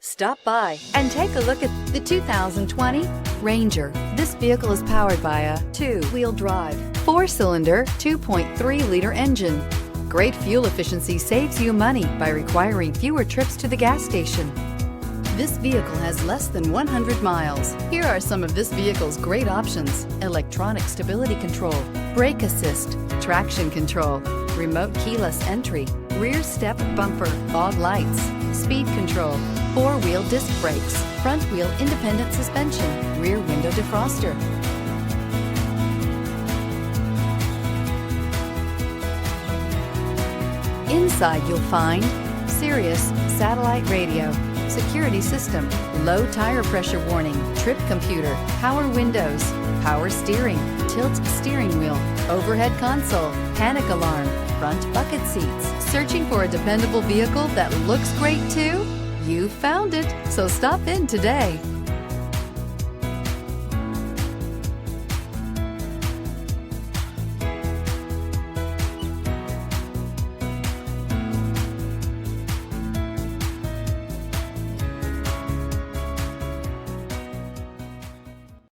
Stop by and take a look at the 2020 Ranger. This vehicle is powered by a 2-wheel drive, 4-cylinder, 2.3-liter engine. Great fuel efficiency saves you money by requiring fewer trips to the gas station. This vehicle has less than 100 miles. Here are some of this vehicle's great options: electronic stability control, brake assist, traction control, remote keyless entry, rear step bumper, fog lights, speed control, 4-wheel disc brakes, front wheel independent suspension, rear window defroster. Inside you'll find SIRIUS satellite radio, security system, low tire pressure warning, trip computer, power windows, power steering, tilt steering wheel, overhead console, panic alarm, front bucket seats. Searching for a dependable vehicle that looks great too? You found it, so stop in today.